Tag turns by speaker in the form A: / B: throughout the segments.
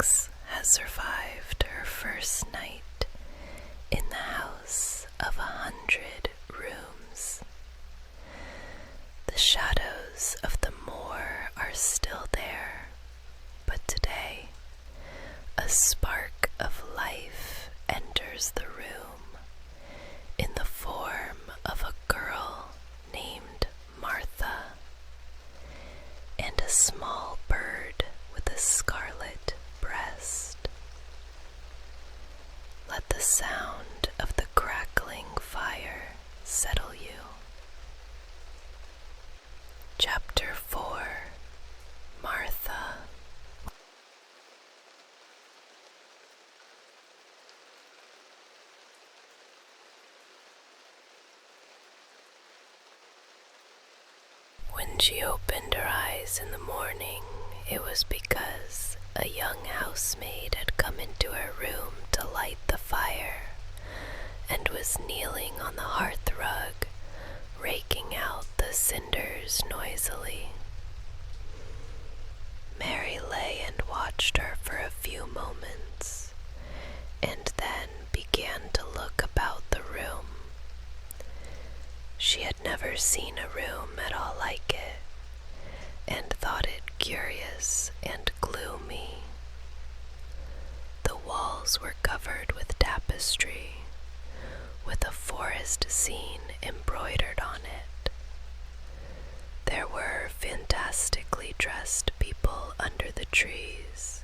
A: Alex has survived her first night in the house of 100 rooms. The shadows of the moor are still there, but today a spark of life enters the room in the form of a girl named Martha and a small bird with a scarlet breast. Let the sound of the crackling fire settle you. Chapter 4. Martha. When she opened her eyes in the morning, it was because a young housemaid had come into her room to light the fire and was kneeling on the hearth rug, raking out the cinders noisily. Mary lay and watched her for a few moments, and then began to look about the room. She had never seen a room at all like it, and thought it curious and gloomy. The walls were covered with tapestry, with a forest scene embroidered on it. There were fantastically dressed people under the trees,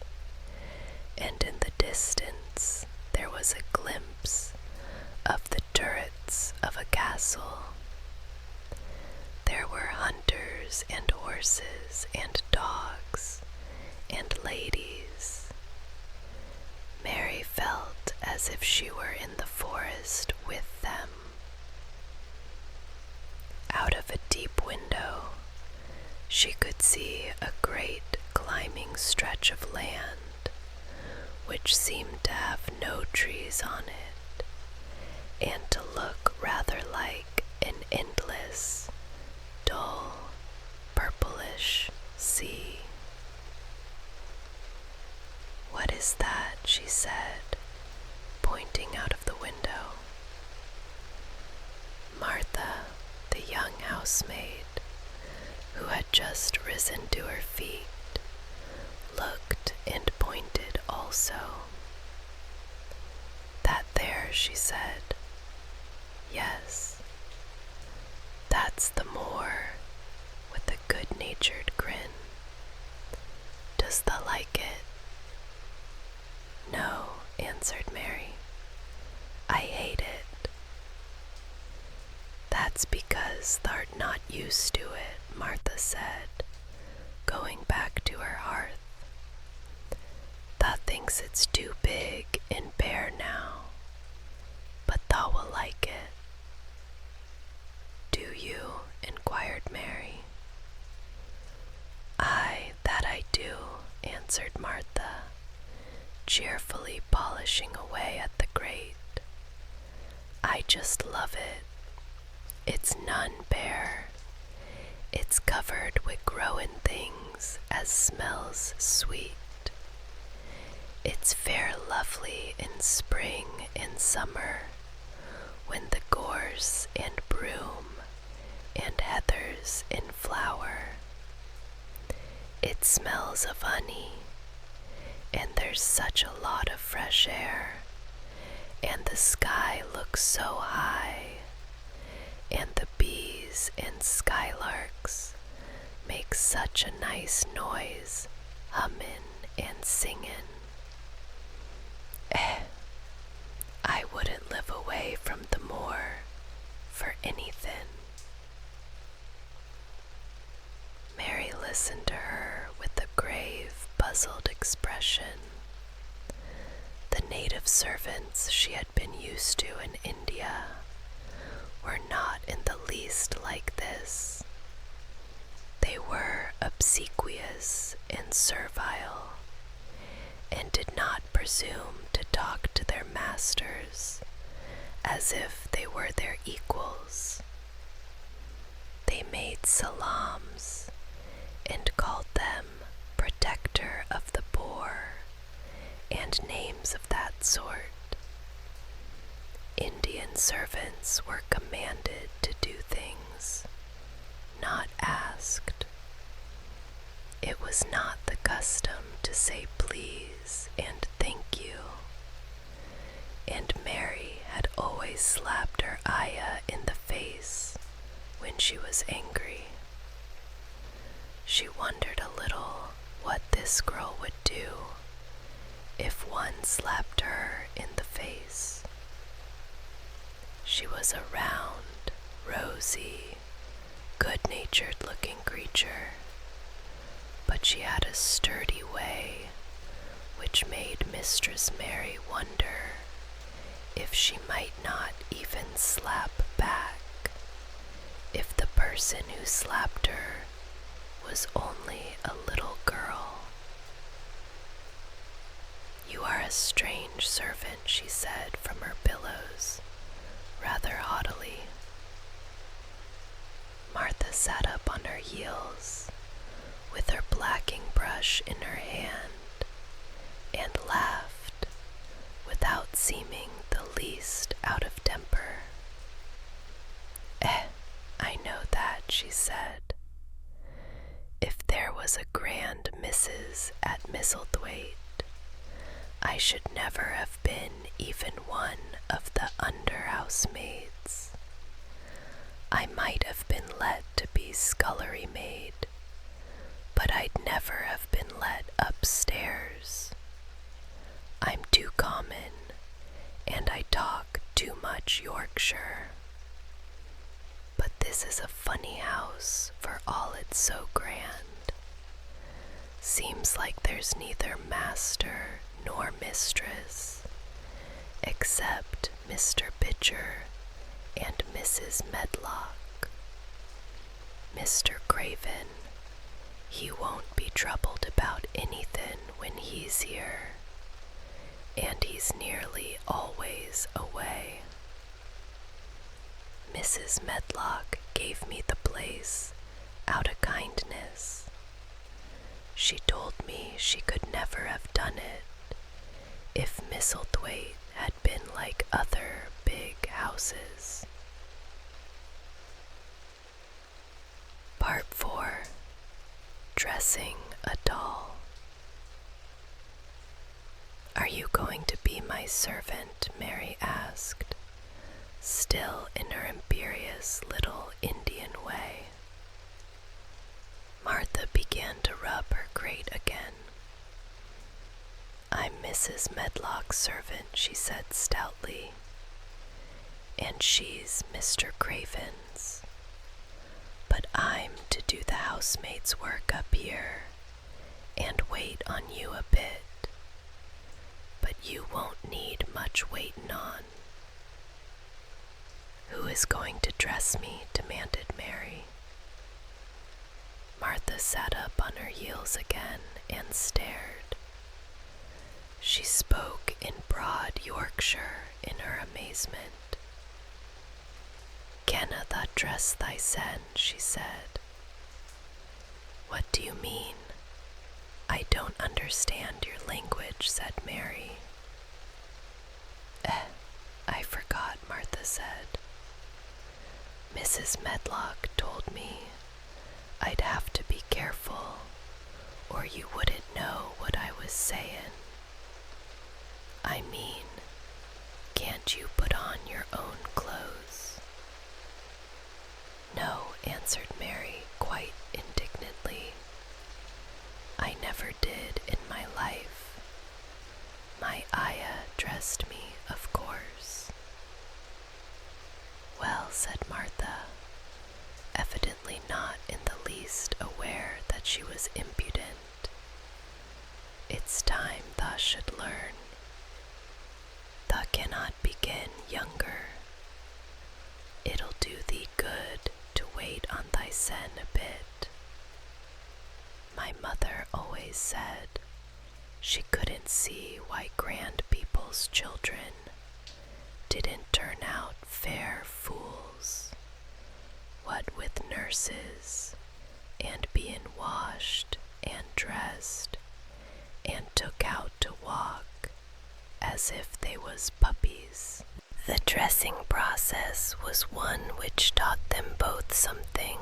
A: and in the distance there was a glimpse of the turrets of a castle. There were hunters and horses and dogs and ladies. Mary felt as if she were in the forest with them. Out of a deep window, she could see a great climbing stretch of land, which seemed to have no trees on it, and to look rather like an endless, dull, purplish sea. "What is that?" she said, pointing out of the window. Martha, the young housemaid, who had just risen to her feet, looked and pointed also. "That there," she said. "Yes, that's the moor," with a good-natured grin. "Does thou like it?" "No," answered Mary. "I hate it." "That's because thou'rt not used to it," Martha said, going back to her hearth. "Thou thinks it's too big and bare now, but thou will like it." "Do you?" inquired Mary. "Aye, that I do," answered Martha, cheerfully polishing away at the grate. "I just love it. It's none bare. It's covered with growing things as smells sweet. It's fair lovely in spring and summer, when the gorse and broom and heather's in flower. It smells of honey, and there's such a lot of fresh air, and the sky looks so high, and the bees and skylarks make such a nice noise, hummin' and singin'. I wouldn't live away from the moor for anything." Mary listened to her with a grave, puzzled expression. The native servants she had been used to in India were not in the least like this. They were obsequious and servile, and did not presume to talk to their masters as if they were their equals. They made salams and called them protector of the poor servants were commanded to do things, not asked. It was not the custom to say please and thank you, and Mary had always slapped her ayah in the face when she was angry. She wondered a little what this girl would do if one slapped her in the face. She was a round, rosy, good-natured looking creature, but she had a sturdy way which made Mistress Mary wonder if she might not even slap back if the person who slapped her was only a little girl. "You are a strange servant," she said from her pillows, rather haughtily. Martha sat up on her heels, with her blacking brush in her hand, and laughed without seeming the least out of temper. I know that," she said. "If there was a grand Mrs. at Misselthwaite, I should never have been even one of the under-house-maids. I might have been let to be scullery maid, but I'd never have been let upstairs. I'm too common, and I talk too much Yorkshire. But this is a funny house for all it's so grand. Seems like there's neither master nor mistress, except Mr. Pitcher and Mrs. Medlock. Mr. Craven, he won't be troubled about anything when he's here, and he's nearly always away. Mrs. Medlock gave me the place out of kindness. She told me she could never have done it if Misselthwaite had been like other big houses." Part 4. Dressing a doll. "Are you going to be my servant?" Mary asked, still in her imperious little Indian way. Martha began to rub her grate again. "I'm Mrs. Medlock's servant," she said stoutly, "and she's Mr. Craven's. But I'm to do the housemaid's work up here and wait on you a bit. But you won't need much waiting on." "Who is going to dress me?" demanded Mary. Martha sat up on her heels again and stared. She spoke in broad Yorkshire in her amazement. "Canna tha dress thysen?" she said. "What do you mean? I don't understand your language," said Mary. I forgot," Martha said. "Mrs. Medlock told me I'd have to be careful, or you wouldn't know what I was saying. I mean, can't you put on your own clothes?" "No," answered Mary quite indignantly. "I never did in my life. My ayah dressed me, of course." "Well," said Martha, evidently not in the least aware that she was impudent, "it's time thou should learn. Thou cannot begin younger. It'll do thee good to wait on thysen a bit. My mother always said she couldn't see why grand people's children didn't turn out fair fools, what with nurses, and being washed and dressed, and took out to walk as if they was puppies. The dressing process was one which taught them both something.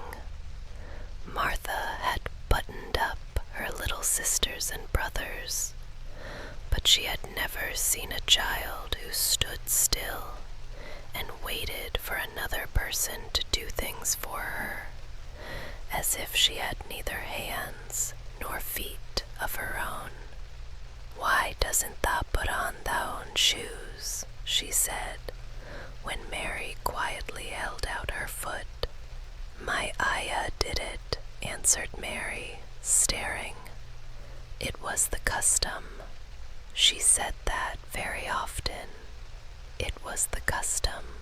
A: Martha had buttoned up her little sisters and brothers, but she had never seen a child who stood still and waited for another person to do things for her, as if she had neither hands nor feet of her own. "Why doesn't thou put on thy own shoes?" she said, when Mary quietly held out her foot. "My ayah did it," answered Mary, staring. It was the custom. She said that very often. It was the custom.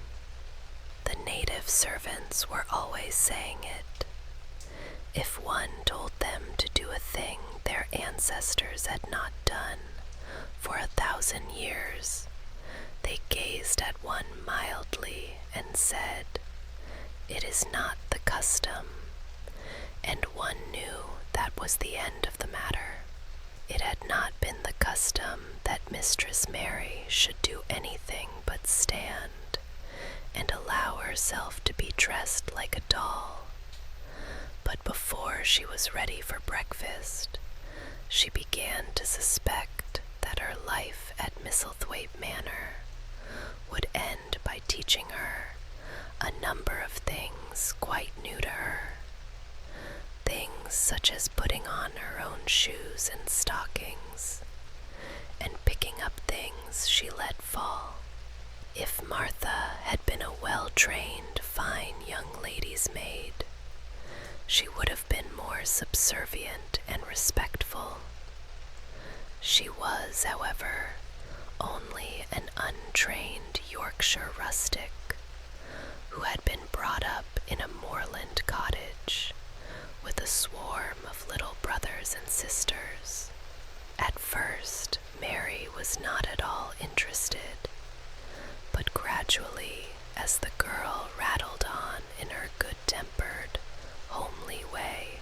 A: The native servants were always saying it. If one told them to do a thing their ancestors had not done for 1,000 years, they gazed at one mildly and said, "It is not the custom," and one knew that was the end of the matter. It had not been the custom that Mistress Mary should do anything but stand and allow herself to be dressed like a doll. But before she was ready for breakfast, she began to suspect that her life at Misselthwaite Manor would end by teaching her a number of things quite new to her. Things such as putting on her own shoes and stockings, and picking up things she let fall. If Martha had been a well-trained, fine young lady's maid, she would have been more subservient and respectful. She was, however, only an untrained Yorkshire rustic who had been brought up in a moorland cottage with a swarm of little brothers and sisters. At first, Mary was not at all interested, but gradually, as the girl rattled on in her good-tempered, homely way,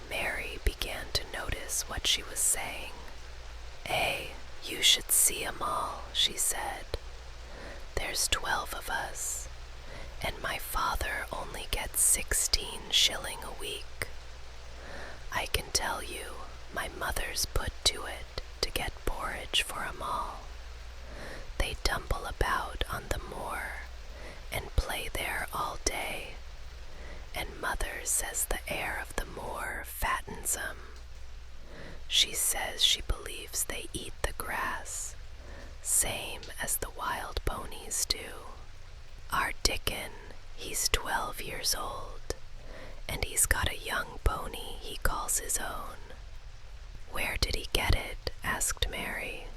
A: Mary began to notice what she was saying. You should see 'em all," she said. "There's 12 of us, and my father only gets 16 shilling a week. I can tell you, my mother's put to it to get porridge for 'em all. They tumble about on the moor and play there all day, and mother says the air of the moor fattens 'em. She says she believes they eat the grass, same as the wild ponies do. Our Dickon, he's 12 years old, and he's got a young pony he calls his own." "Where did he get it?" asked Mary.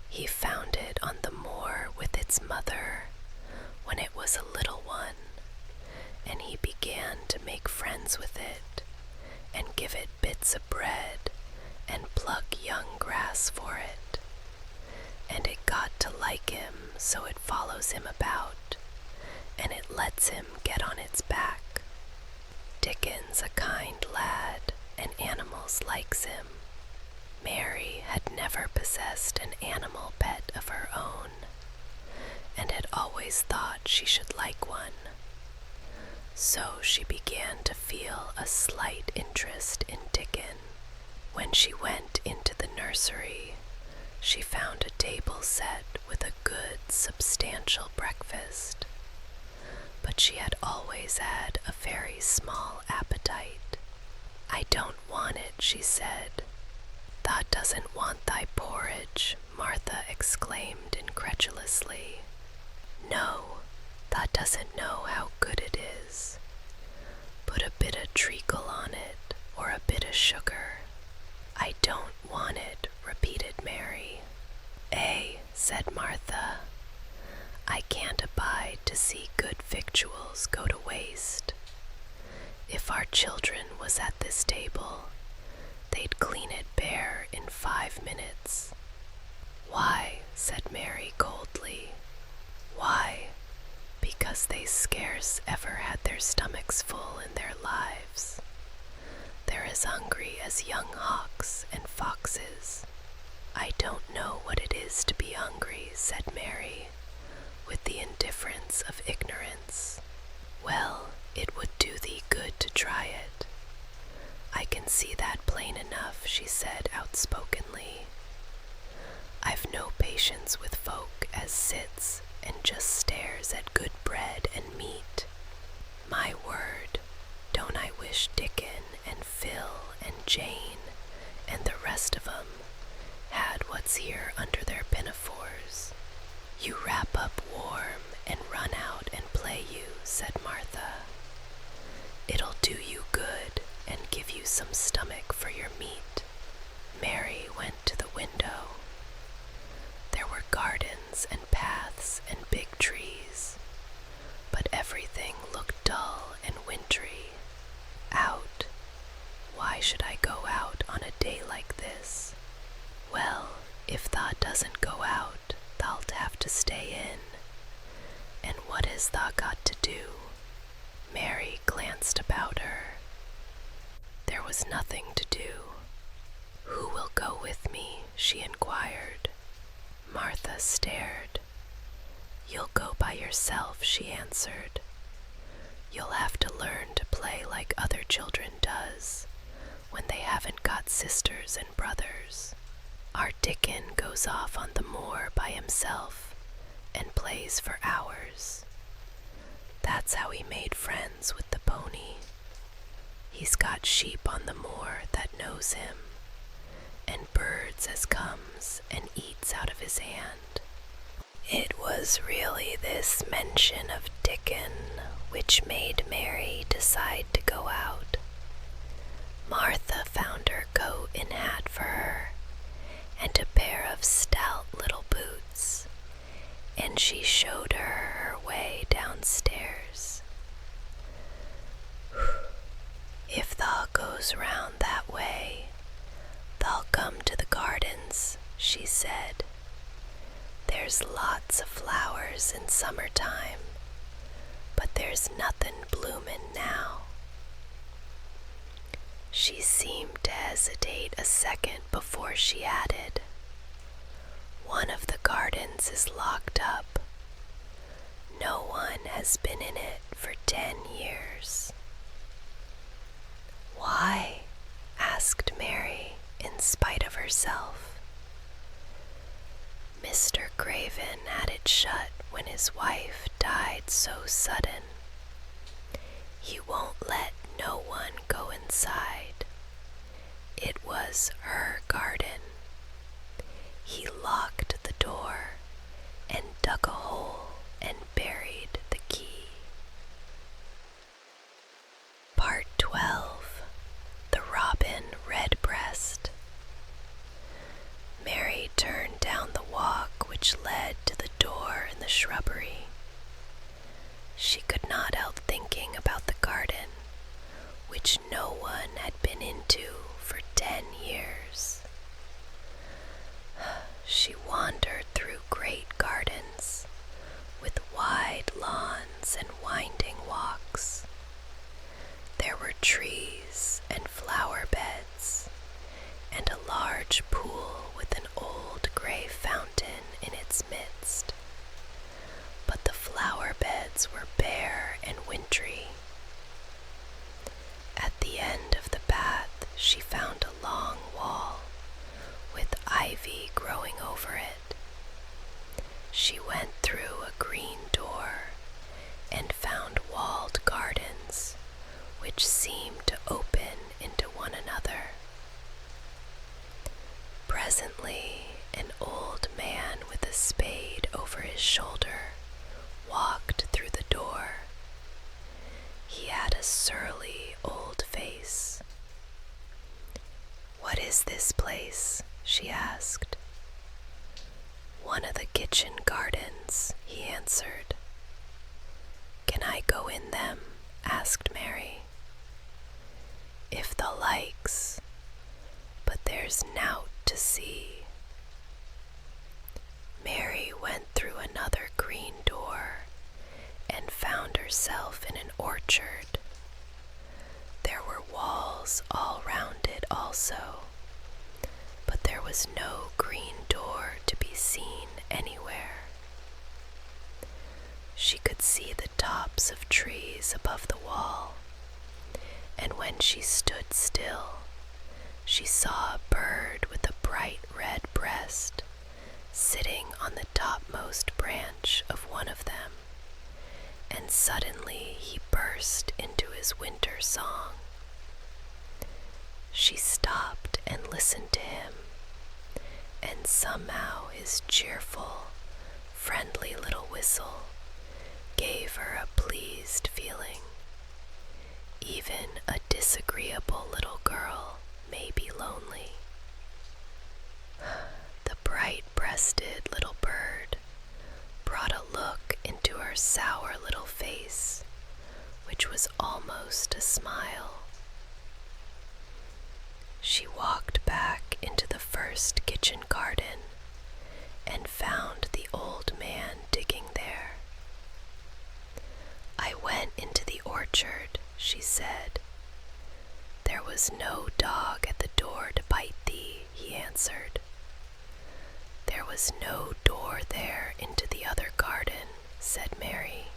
A: "He found it on the moor with its mother when it was a little one, and he began to make friends with it and give it bits of bread and pluck young grass for it. And it got to like him, so it follows him about, and it lets him get on its back. Dickon's a kind lad, and animals likes him." Mary had never possessed an animal pet of her own, and had always thought she should like one. So she began to feel a slight interest in Dickon. When she went into the nursery, she found a table set with a good, substantial breakfast. But she had always had a very small appetite. "I don't want it," she said. "Thou doesn't want thy porridge," Martha exclaimed incredulously. "No, thou doesn't know how good it is. Put a bit of treacle on it, or a bit of sugar." "I don't want it," repeated Mary. Said Martha. "I can't abide to see good victuals go to waste. If our children was at this table, they'd clean it bare in 5 minutes." "Why?" said Mary coldly. "Why? Because they scarce ever had their stomachs full in their lives. They're as hungry as young hawks and foxes." "I don't know what it is to be hungry," said Mary, with the indifference of ignorance. "Well, it would do thee good to try it. I can see that plain enough," she said outspokenly. "I've no patience with folk as sits and just stares at good bread and meat. My word, don't I wish Dickon and Phil and Jane and the rest of 'em had what's here under their pinafores." "You wrap up warm and run out and play you," said Martha. "It'll do you good and give you some stomach for your meat." Mary went to the window. There were gardens and paths and big trees, but everything looked dull and wintry. Out? Why should I go out on a day like this? "Well, if thou doesn't go out, thou'lt have to stay in. And what has thou got to do?" Mary glanced about her. There was nothing to do. "Who will go with me?" she inquired. Martha stared. "You'll go by yourself," she answered. "You'll have to learn to play like other children does, when they haven't got sisters and brothers. Our Dickon goes off on the moor by himself and plays for hours. That's how he made friends with the pony. He's got sheep on the moor that knows him, and birds as comes and eats out of his hand." It was really this mention of Dickon which made Mary decide to go out. Martha found her coat and hat for her, and a pair of stout little boots, and she showed her her way downstairs. "If thou goes round that way, thou'll come to the gardens," she said. "There's lots of flowers in summertime, but there's nothing bloomin' now." She seemed to hesitate a second before she added, "One of the gardens is locked up. No one has been in it for 10 years. "Why?" asked Mary, in spite of herself. "Mr. Craven had it shut when his wife died so sudden. He won't let no one go inside. It was her garden. He locked the door and dug a hole and buried the key." Part 12. The Robin Redbreast. Mary turned down the walk which led to the door in the shrubbery. She could not help thinking about the garden, which no one had been into for 10 years. She wandered through great gardens, with wide lawns and winding walks. There were trees and flower beds, and a large pool with an old gray fountain in its midst. But the flower beds were bare and wintry. At the end of the path she found a long wall, with ivy growing over it. She went through a green door, and found walled gardens, which seemed to open into one another. Presently, an old man with a spade over his shoulder walked through the door. He had a surly old face. "What is this place?" she asked. "One of the kitchen gardens," he answered. "Can I go in them?" asked Mary. "If thou likes, but there's nowt to see." Mary went through another green door and found herself in an orchard. There were walls all round it also, but there was no green door to be seen anywhere. she could see the tops of trees above the wall, and when she stood still, she saw a bird with a bright red breast sitting on the topmost branch of one of them, and suddenly he burst into his winter song. She stopped and listened to him, and somehow his cheerful, friendly little whistle gave her a pleased feeling. Even a disagreeable little girl may be lonely. The bright-breasted little bird brought a look into her sour little face, which was almost a smile. She walked back into the first kitchen garden and found the old man digging there. "I went into the orchard," she said. "There was no dog at the door to bite thee," he answered. "There was no door there into the other garden," said Mary.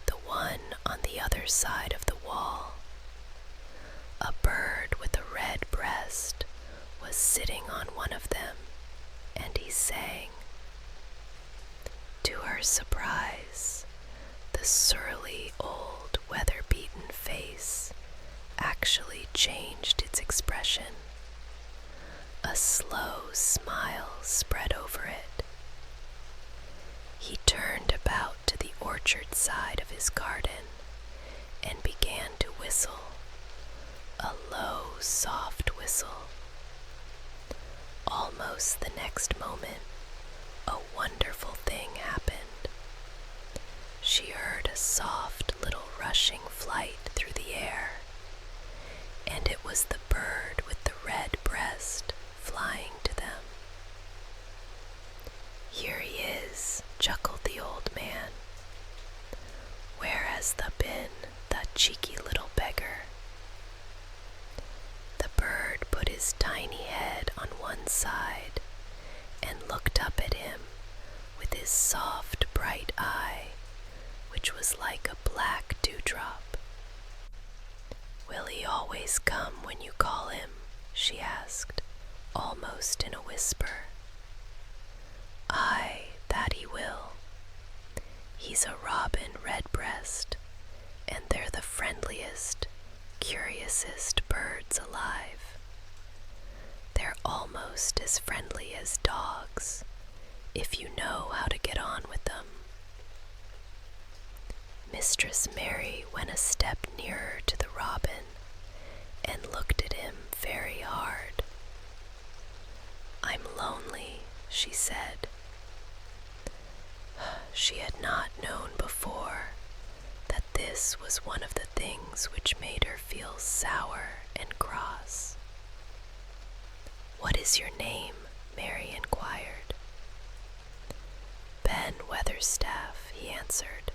A: "The one on the other side of the wall. A bird with a red breast was sitting on one of them, and he sang." To her surprise, the surly old weather-beaten face actually changed its expression. A slow smile spread over it. He turned about to the orchard side of his garden and began to whistle, a low, soft whistle. Almost the next moment, a wonderful thing happened. She heard a soft little rushing flight through the air, and it was the bird with the red breast flying to them. "Here he is," chuckled the old man. "Where has thou been, thou cheeky little beggar?" The bird put his tiny head on one side and looked up at him with his soft, bright eye, which was like a black dewdrop. "Will he always come when you call him?" she asked, almost in a whisper. "Aye, that he will. He's a robin redbreast, and they're the friendliest, curiousest birds alive. They're almost as friendly as dogs, if you know how to get on with them." Mistress Mary went a step nearer to the robin and looked at him very hard. "I'm lonely," she said. She had not known before that this was one of the things which made her feel sour and cross. "What is your name?" Mary inquired. "Ben Weatherstaff," he answered.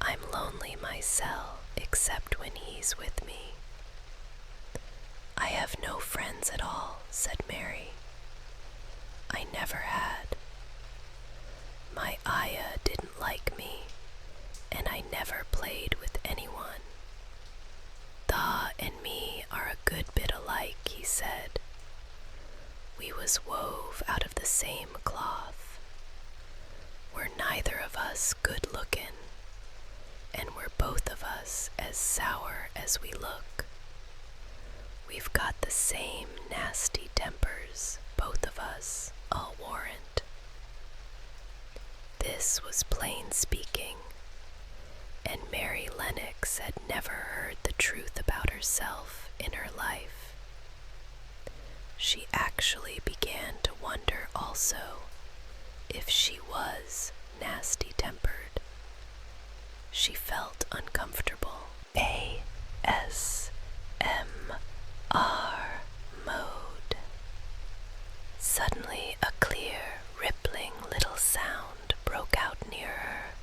A: "I'm lonely myself, except when he's with me." "I have no friends at all," said Mary. "I never had. My Ayah didn't like me, and I never played with anyone. Thou and me are a good bit alike," he said. "We was wove out of the same cloth. We're neither of us good-looking, and we're both of us as sour as we look. We've got the same nasty tempers, both of us, I'll warrant." This was plain speaking, and Mary Lennox had never heard the truth about herself in her life. She actually began to wonder also if she was nasty-tempered. She felt uncomfortable. ASMR mode. Suddenly a clear, rippling little sound broke out near her.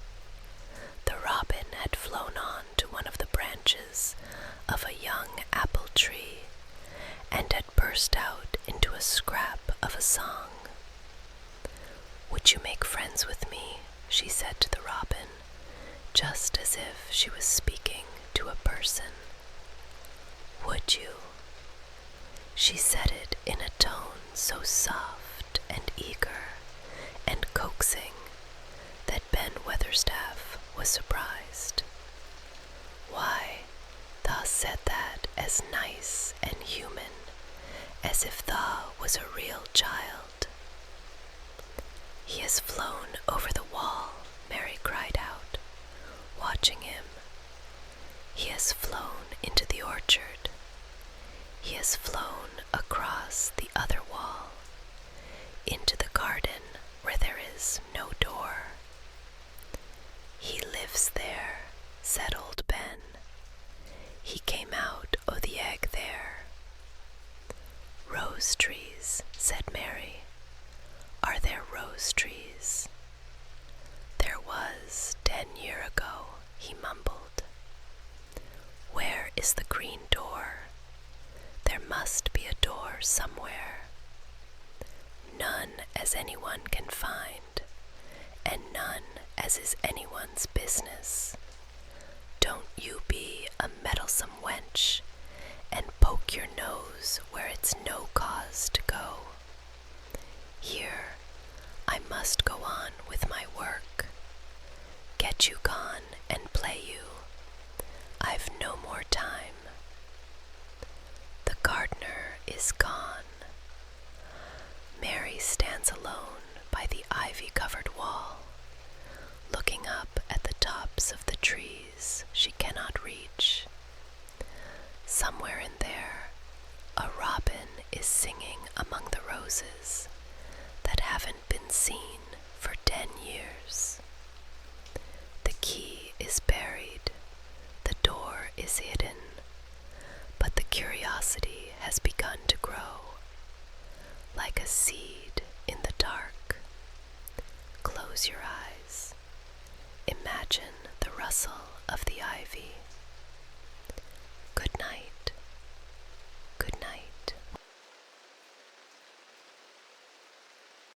A: The robin had flown on to one of the branches of a young apple tree and had burst out into a scrap of a song. "Would you make friends with me?" she said to the robin, just as if she was speaking to a person. Would you? She said it in a tone so soft and eager and coaxing that Ben Weatherstaff was surprised. Why, thou said that as nice and human as if thou was a real child. He has flown over the wall, Mary cried out, watching him. He has flown into the orchard. He has flown across the other wall, into the garden where there is no door. He lives there, said old Ben. He came out o' the egg there. Rose trees, said Mary. Are there rose trees? There was 10 years ago, he mumbled. Where is the green door? There must be a door somewhere. None as anyone can find, and none as is anyone's business. Don't you be a meddlesome wench, and poke your nose where it's no cause to go. Here, I must go on with my work. Get you gone and play you. I've no more time. The gardener is gone. Mary stands alone by the ivy-covered wall, looking up at the tops of the trees she cannot reach. Somewhere in there, a robin is singing among the roses that haven't been seen for 10 years. The key is buried, the door is hidden, but the curiosity has begun to grow, like a seed in the dark. Close your eyes. Imagine the rustle of the ivy. Good night.